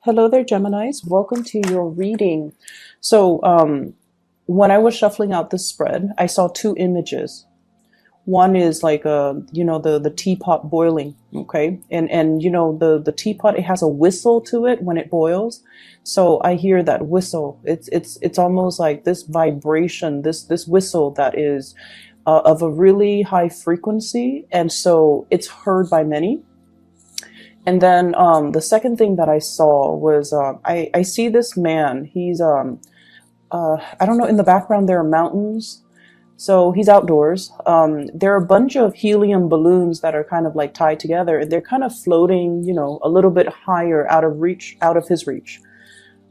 Hello there, Geminis. Welcome to your reading. So, when I was shuffling out this spread, I saw two images. One is like the teapot boiling, okay? And the teapot, it has a whistle to it when it boils. So I hear that whistle. It's almost like this vibration, this whistle that is of a really high frequency, and so it's heard by many. And then the second thing that I saw was I see this man. He's I don't know. In the background there are mountains, so he's outdoors. There are a bunch of helium balloons that are kind of like tied together, and they're kind of floating, a little bit higher out of his reach.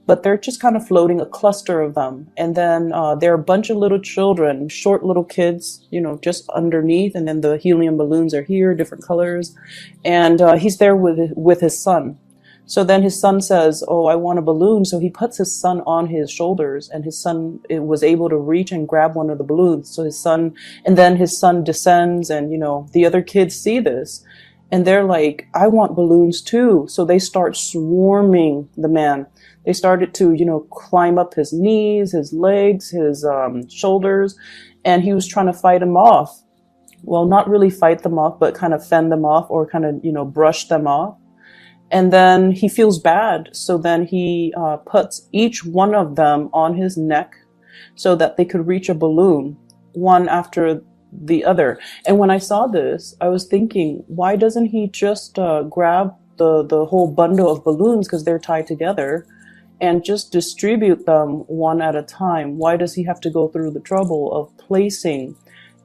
But they're just kind of floating, a cluster of them. And then there are a bunch of little children, short little kids, just underneath. And then the helium balloons are here, different colors. And he's there with his son. So then his son says, "Oh, I want a balloon." So he puts his son on his shoulders, and his son was able to reach and grab one of the balloons. And then his son descends, and, the other kids see this. And they're like, "I want balloons too." So they start swarming the man. They started to, climb up his knees, his legs, his shoulders, and he was trying to fight them off. Well, not really fight them off, but kind of fend them off or kind of, brush them off. And then he feels bad. So then he puts each one of them on his neck so that they could reach a balloon, one after the other. And when I saw this, I was thinking, why doesn't he just grab the whole bundle of balloons, because they're tied together, and just distribute them one at a time? Why does he have to go through the trouble of placing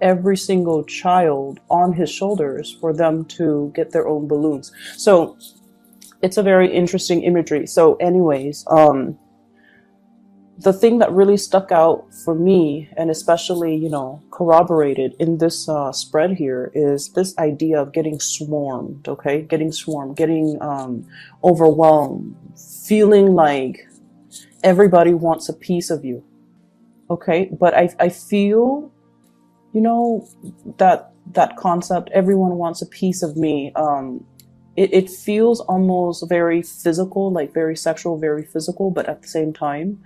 every single child on his shoulders for them to get their own balloons? So it's a very interesting imagery. So anyways, the thing that really stuck out for me, and especially, corroborated in this spread here, is this idea of getting swarmed, okay? Getting swarmed, getting overwhelmed, feeling like everybody wants a piece of you, okay? But I feel, that concept, everyone wants a piece of me. It feels almost very physical, like very sexual, very physical, but at the same time,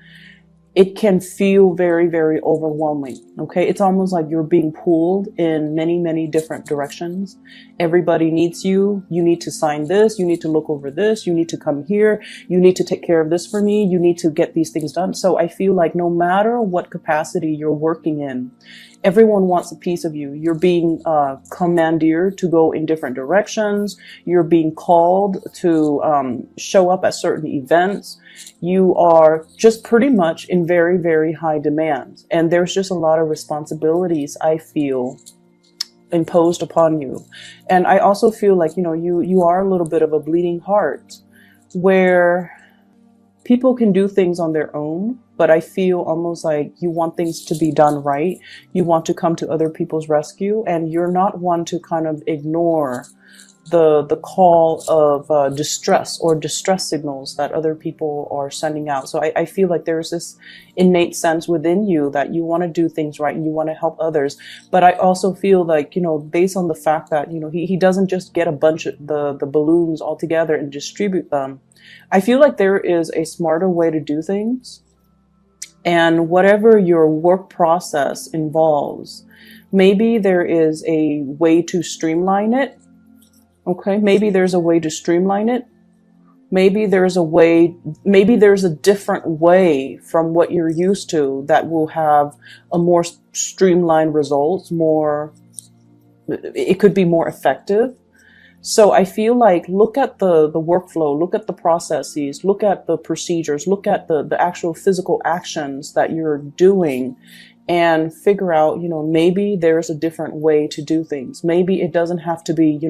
it can feel very, very overwhelming. Okay. It's almost like you're being pulled in many, many different directions. Everybody needs you. You need to sign this. You need to look over this. You need to come here. You need to take care of this for me. You need to get these things done. So I feel like no matter what capacity you're working in, everyone wants a piece of you. You're being commandeered to go in different directions. You're being called to show up at certain events. You are just pretty much in very, very high demand. And there's just a lot of responsibilities, I feel, imposed upon you. And I also feel like, you are a little bit of a bleeding heart, where people can do things on their own, but I feel almost like you want things to be done right. You want to come to other people's rescue, and you're not one to kind of ignore the call of distress or distress signals that other people are sending out. So I feel like there's this innate sense within you that you want to do things right and you want to help others. But I also feel like, based on the fact that, he doesn't just get a bunch of the balloons all together and distribute them. I feel like there is a smarter way to do things. And whatever your work process involves, maybe there is a way to streamline it. Okay, maybe there's a way to streamline it. Maybe there's a different way from what you're used to that will have a more streamlined results, it could be more effective. So I feel like look at the workflow, look at the processes, look at the procedures, look at the actual physical actions that you're doing, and figure out, maybe there's a different way to do things. Maybe it doesn't have to be,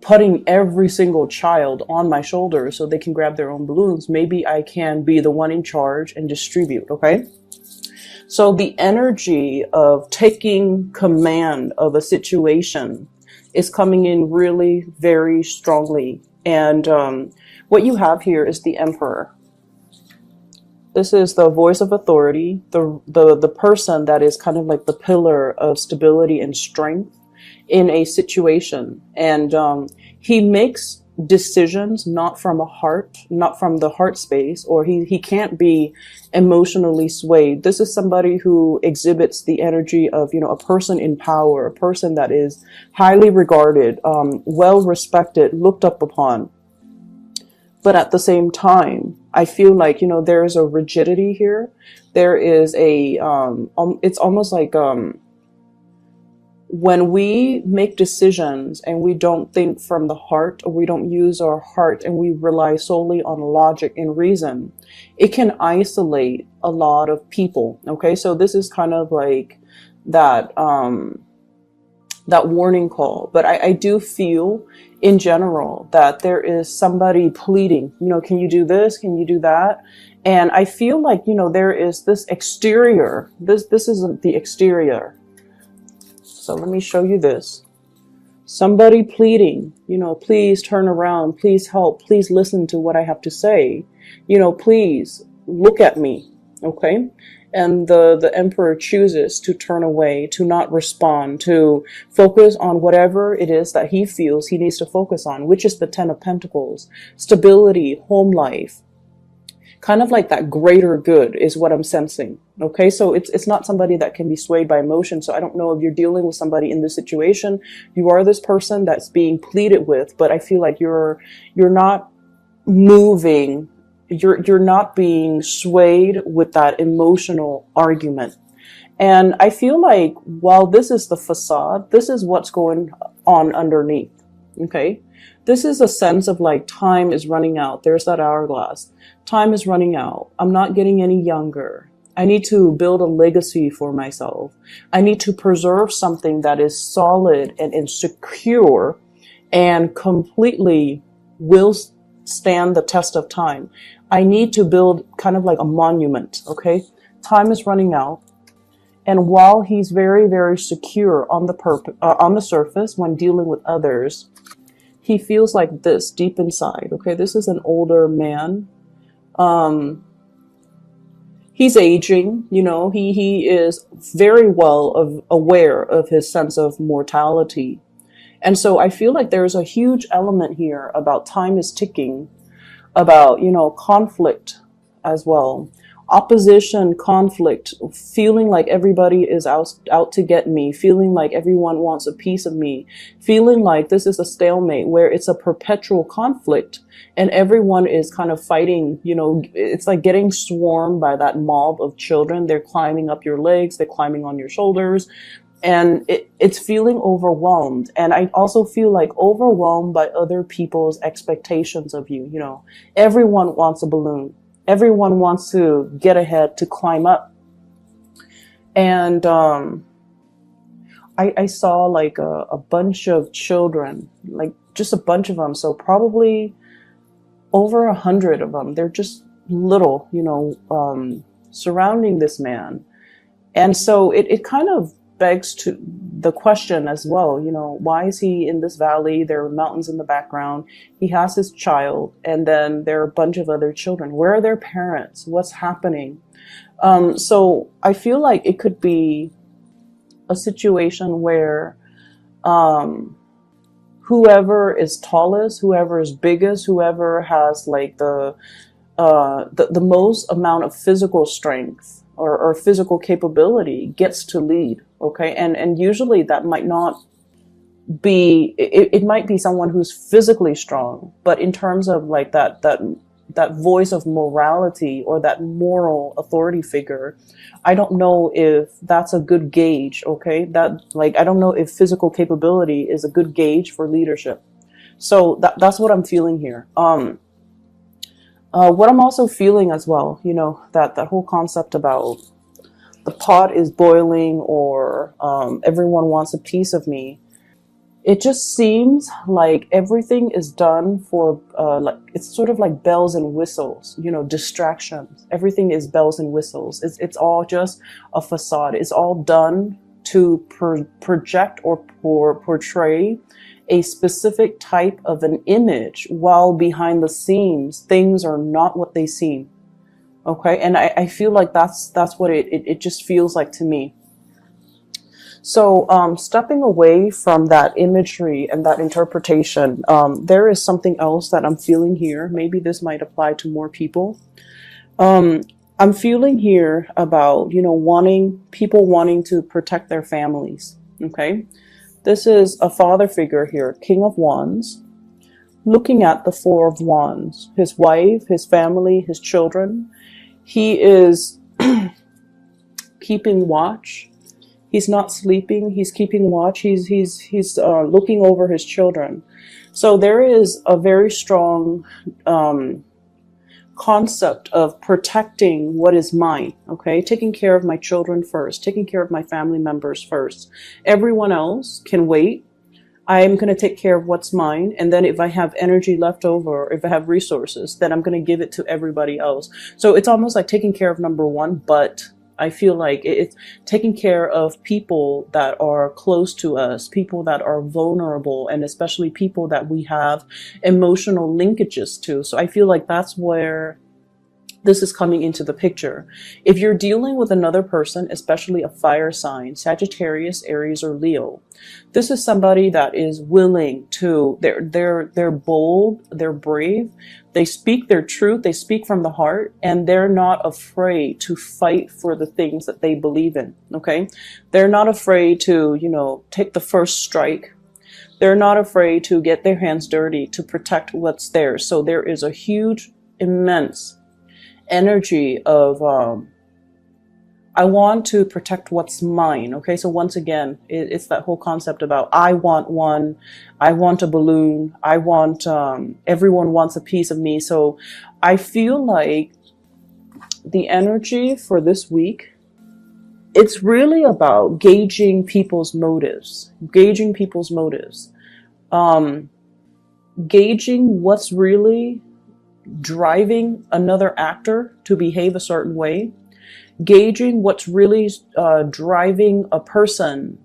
putting every single child on my shoulders so they can grab their own balloons. Maybe I can be the one in charge and distribute. Okay. So the energy of taking command of a situation is coming in really very strongly. And what you have here is the Emperor. This is the voice of authority, the person that is kind of like the pillar of stability and strength in a situation. And he makes decisions not from a heart, not from the heart space, or he can't be emotionally swayed. This is somebody who exhibits the energy of, a person in power, a person that is highly regarded, well respected, looked up upon. But at the same time, I feel like, there's a rigidity here. There is it's almost like, when we make decisions and we don't think from the heart, or we don't use our heart and we rely solely on logic and reason, it can isolate a lot of people. Okay. So this is kind of like that, that warning call. But I do feel in general that there is somebody pleading, can you do this? Can you do that? And I feel like, there is this exterior, this isn't the exterior. So let me show you this. Somebody pleading, please turn around, please help, please listen to what I have to say, please look at me. Okay. And the emperor chooses to turn away, to not respond, to focus on whatever it is that he feels he needs to focus on, which is the 10 of Pentacles, stability, home life. Kind of like that greater good is what I'm sensing. Okay, so it's not somebody that can be swayed by emotion. So I don't know if you're dealing with somebody in this situation. You are this person that's being pleaded with, but I feel like you're not moving. You're not being swayed with that emotional argument. And I feel like while this is the facade, this is what's going on underneath. Okay, this is a sense of like time is running out. There's that hourglass. Time is running out. I'm not getting any younger. I need to build a legacy for myself. I need to preserve something that is solid and secure and completely will stand the test of time. I need to build kind of like a monument. Okay. Time is running out. And while he's very, very secure on the surface when dealing with others, he feels like this deep inside. Okay. This is an older man. He's aging, he is very well aware of his sense of mortality. And so I feel like there's a huge element here about time is ticking, about, conflict as well. Opposition, conflict, feeling like everybody is out to get me, feeling like everyone wants a piece of me, feeling like this is a stalemate where it's a perpetual conflict and everyone is kind of fighting, it's like getting swarmed by that mob of children. They're climbing up your legs, they're climbing on your shoulders, and it's feeling overwhelmed. And I also feel like overwhelmed by other people's expectations of you. Everyone wants a balloon. Everyone wants to get ahead, to climb up. And I saw like a bunch of children, like just a bunch of them. So probably over 100 of them. They're just little, surrounding this man. And so it kind of begs to the question as well, why is he in this valley? There are mountains in the background. He has his child, and then there are a bunch of other children. Where are their parents? What's happening? So I feel like it could be a situation where whoever is tallest, whoever is biggest, whoever has like the most amount of physical strength or physical capability gets to lead. Okay. And usually that might not be, it might be someone who's physically strong, but in terms of like that voice of morality or that moral authority figure, I don't know if that's a good gauge. Okay. I don't know if physical capability is a good gauge for leadership. So that's what I'm feeling here. What I'm also feeling as well, that whole concept about the pot is boiling, or everyone wants a piece of me. It just seems like everything is done for, it's sort of like bells and whistles, distractions. Everything is bells and whistles. It's all just a facade. It's all done to project or portray a specific type of an image, while behind the scenes, things are not what they seem. Okay. And I feel like that's what it just feels like to me. So, stepping away from that imagery and that interpretation, there is something else that I'm feeling here. Maybe this might apply to more people. Um, I'm feeling here about, wanting to protect their families. Okay. This is a father figure here, King of Wands, looking at the Four of Wands, his wife, his family, his children. He is keeping watch. He's not sleeping. He's keeping watch. He's looking over his children. So there is a very strong concept of protecting what is mine. Okay, taking care of my children first, taking care of my family members first. Everyone else can wait. I am going to take care of what's mine. And then if I have energy left over, or if I have resources, then I'm going to give it to everybody else. So it's almost like taking care of number one, but I feel like it's taking care of people that are close to us, people that are vulnerable, and especially people that we have emotional linkages to. So I feel like that's where this is coming into the picture. If you're dealing with another person, especially a fire sign, Sagittarius, Aries, or Leo, this is somebody that is willing to, they're bold, they're brave, they speak their truth, they speak from the heart, and they're not afraid to fight for the things that they believe in, okay? They're not afraid to, take the first strike. They're not afraid to get their hands dirty to protect what's theirs. So there is a huge, immense energy of I want to protect what's mine. Okay, so once again, it's that whole concept about I want one, I want a balloon, I want everyone wants a piece of me. So I feel like the energy for this week, it's really about gauging people's motives, gauging what's really driving another actor to behave a certain way, gauging what's really driving a person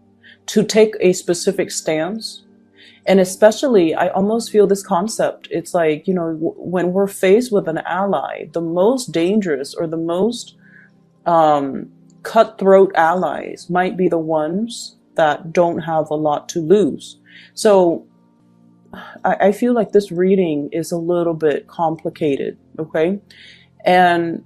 to take a specific stance. And especially, I almost feel this concept, it's like, when we're faced with an ally, the most dangerous or the most cutthroat allies might be the ones that don't have a lot to lose. So I feel like this reading is a little bit complicated, okay? And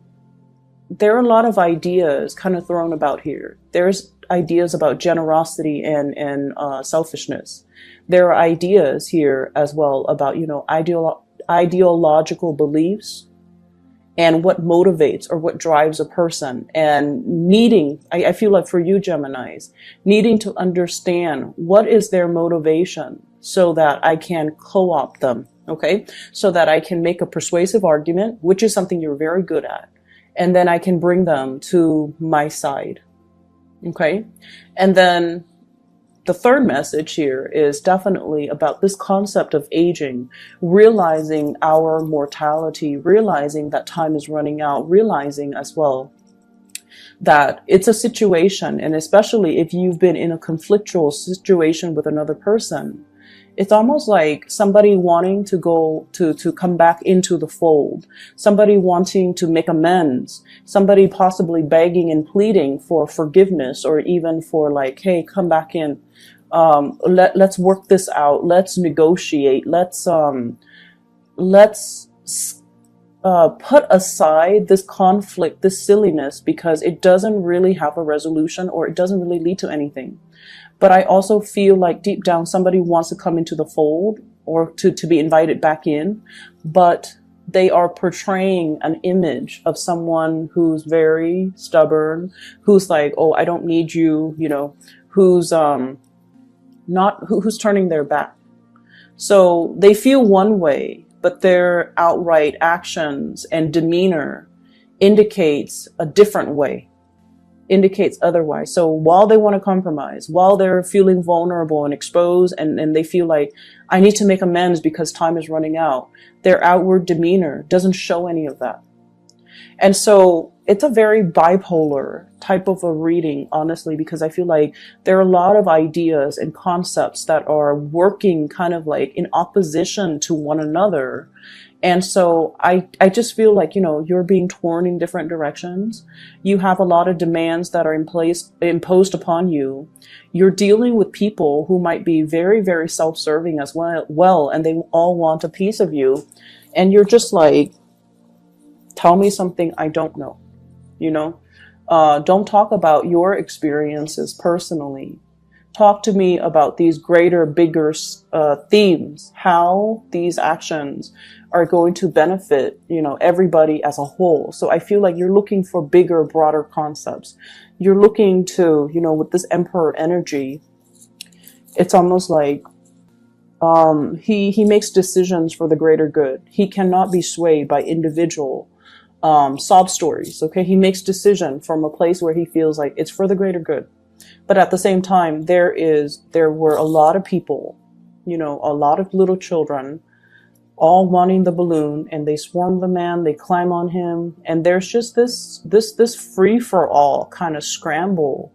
there are a lot of ideas kind of thrown about here. There's ideas about generosity and selfishness. There are ideas here as well about, ideological beliefs and what motivates or what drives a person, and needing, I feel like for you Geminis, needing to understand what is their motivation so that I can co-opt them, okay? So that I can make a persuasive argument, which is something you're very good at. And then I can bring them to my side, okay? And then the third message here is definitely about this concept of aging, realizing our mortality, realizing that time is running out, realizing as well that it's a situation, and especially if you've been in a conflictual situation with another person, it's almost like somebody wanting to go to come back into the fold, somebody wanting to make amends, somebody possibly begging and pleading for forgiveness, or even for like, hey, come back in. Let's work this out. Let's negotiate. Let's put aside this conflict, this silliness, because it doesn't really have a resolution, or it doesn't really lead to anything. But I also feel like deep down somebody wants to come into the fold, or to be invited back in, but they are portraying an image of someone who's very stubborn, who's like, oh, I don't need you, who's who's turning their back. So they feel one way, but their outright actions and demeanor indicates a different way, indicates otherwise. So while they want to compromise, while they're feeling vulnerable and exposed, and they feel like, I need to make amends because time is running out, their outward demeanor doesn't show any of that. And so it's a very bipolar type of a reading, honestly, because I feel like there are a lot of ideas and concepts that are working kind of like in opposition to one another. And so I just feel like, you're being torn in different directions. You have a lot of demands that are imposed upon you. You're dealing with people who might be very, very self-serving as well, and they all want a piece of you. And you're just like, tell me something I don't know, you know? Don't talk about your experiences personally. Talk to me about these greater, bigger themes, how these actions are going to benefit, everybody as a whole. So I feel like you're looking for bigger, broader concepts. You're looking to, with this emperor energy, it's almost like he makes decisions for the greater good. He cannot be swayed by individual sob stories. Okay, he makes decision from a place where he feels like it's for the greater good. But at the same time, there were a lot of people, a lot of little children, all wanting the balloon, and they swarm the man, they climb on him, and there's just this free for all kind of scramble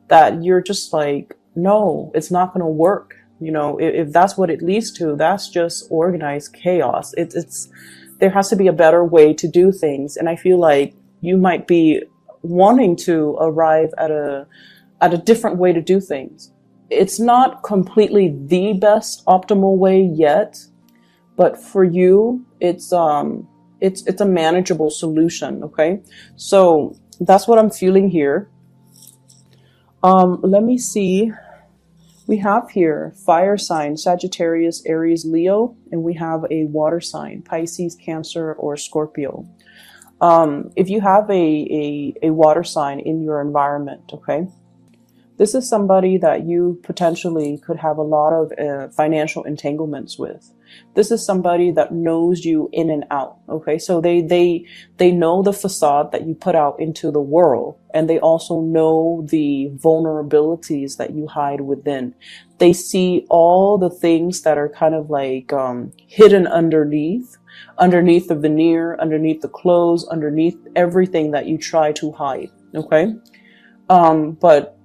that you're just like, no, it's not going to work. If that's what it leads to, that's just organized chaos. There has to be a better way to do things. And I feel like you might be wanting to arrive at a different way to do things. It's not completely the best optimal way yet, but for you, it's a manageable solution. Okay. So that's what I'm feeling here. Let me see. We have here fire sign, Sagittarius, Aries, Leo, and we have a water sign, Pisces, Cancer, or Scorpio. If you have a water sign in your environment, okay, this is somebody that you potentially could have a lot of financial entanglements with. This is somebody that knows you in and out. Okay, so they know the facade that you put out into the world, and they also know the vulnerabilities that you hide within. They see all the things that are kind of like hidden underneath the veneer, underneath the clothes, underneath everything that you try to hide. Okay, but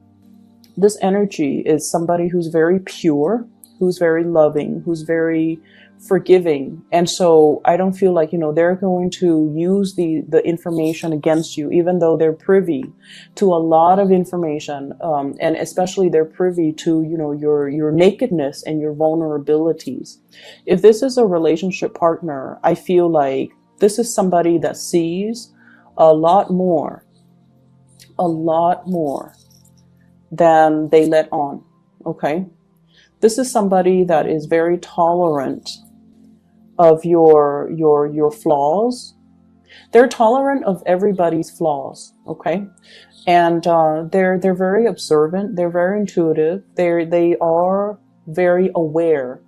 this energy is somebody who's very pure, who's very loving, who's very forgiving. And so I don't feel like, they're going to use the information against you, even though they're privy to a lot of information. And especially they're privy to, your nakedness and your vulnerabilities. If this is a relationship partner, I feel like this is somebody that sees a lot more than they let on. Okay. This is somebody that is very tolerant of your flaws. They're tolerant of everybody's flaws. Okay. And, they're very observant. They're very intuitive. They are very aware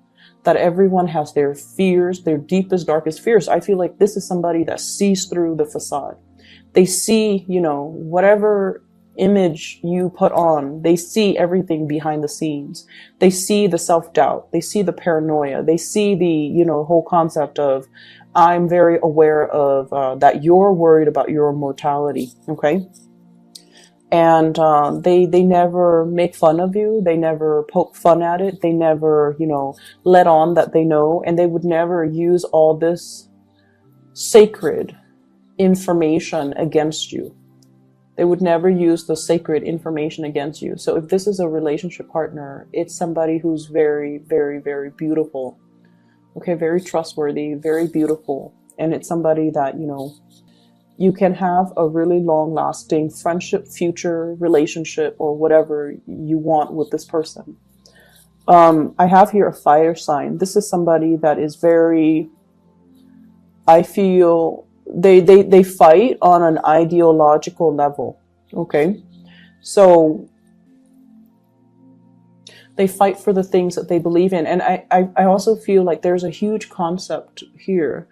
that everyone has their fears, their deepest, darkest fears. I feel like this is somebody that sees through the facade. They see, whatever image you put on, they see everything behind the scenes. They see the self-doubt. They see the paranoia. They see the, whole concept of, I'm very aware of that you're worried about your mortality. Okay. And they never make fun of you. They never poke fun at it. They never, let on that they know. And they would never use all this sacred information against you. They would never use the sacred information against you. So if this is a relationship partner, it's somebody who's very, very, very beautiful. Okay, very trustworthy, very beautiful. And it's somebody that, you can have a really long-lasting friendship, future relationship, or whatever you want with this person. I have here a fire sign. This is somebody that is very, I feel, they fight on an ideological level. Okay. So they fight for the things that they believe in. And I also feel like there's a huge concept here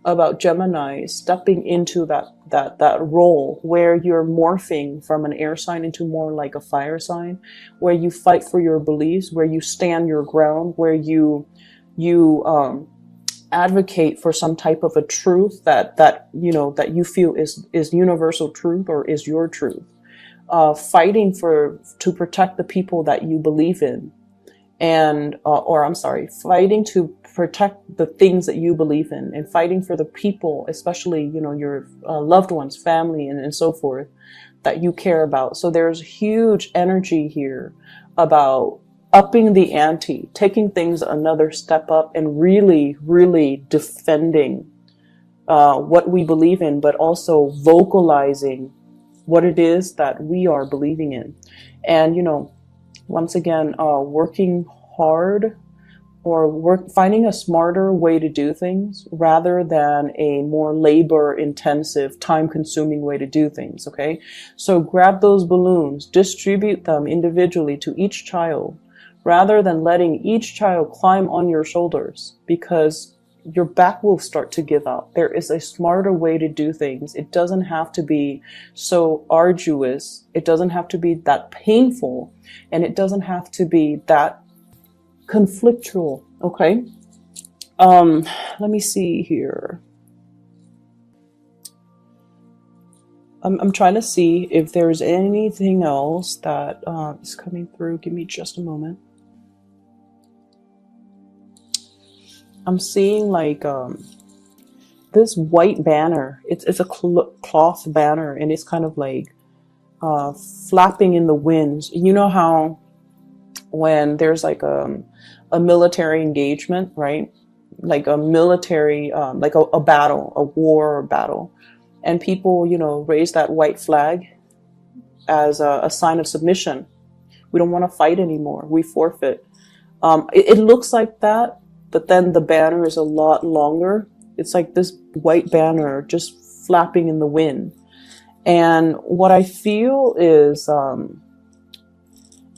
about Gemini stepping into that role where you're morphing from an air sign into more like a fire sign, where you fight for your beliefs, where you stand your ground, where you advocate for some type of a truth that you know, that you feel is universal truth or is your truth. Fighting to protect the people that you believe in, and or I'm sorry, fighting to protect the things that you believe in, and fighting for the people, especially, you know, your loved ones, family, and so forth, that you care about. So there's huge energy here about upping the ante, taking things another step up, and really, really defending what we believe in, but also vocalizing what it is that we are believing in. And, you know, once again, working hard, or finding a smarter way to do things rather than a more labor intensive, time consuming way to do things. Okay. So grab those balloons, distribute them individually to each child rather than letting each child climb on your shoulders, because your back will start to give out. There is a smarter way to do things. It doesn't have to be so arduous. It doesn't have to be that painful, and it doesn't have to be that conflictual. Okay. Let me see here. I'm trying to see if there's anything else that is coming through. Give me just a moment. I'm seeing like this white banner. It's a cloth banner, and it's kind of like flapping in the winds. You know how when there's like a military engagement, right? Like a military, like a battle, a war or battle, and people, you know, raise that white flag as a sign of submission. We don't want to fight anymore. We forfeit. It looks like that, but then the banner is a lot longer. It's like this white banner just flapping in the wind. And what I feel is,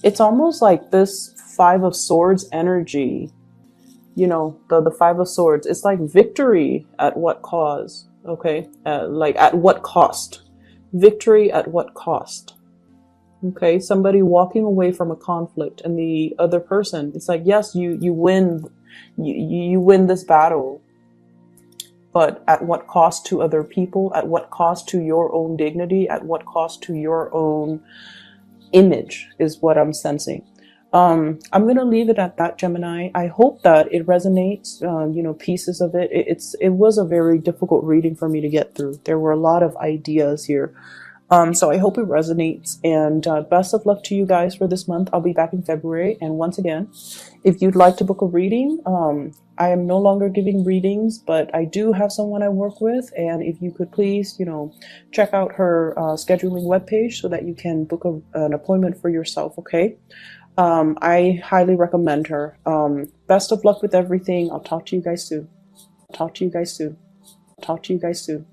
it's almost like this Five of Swords energy, you know, the Five of Swords. It's like victory at what cause? Okay. Like at what cost? Victory at what cost? Okay. Somebody walking away from a conflict, and the other person, it's like, yes, you win. You win this battle, but at what cost to other people? At what cost to your own dignity? At what cost to your own image is what I'm sensing. I'm going to leave it at that, Gemini. I hope that it resonates, you know, pieces of it. It was a very difficult reading for me to get through. There were a lot of ideas here. So I hope it resonates, and best of luck to you guys for this month. I'll be back in February. And once again, if you'd like to book a reading, I am no longer giving readings, but I do have someone I work with. And if you could please, you know, check out her scheduling webpage so that you can book an appointment for yourself. Okay. I highly recommend her. Best of luck with everything. I'll talk to you guys soon. Talk to you guys soon. Talk to you guys soon.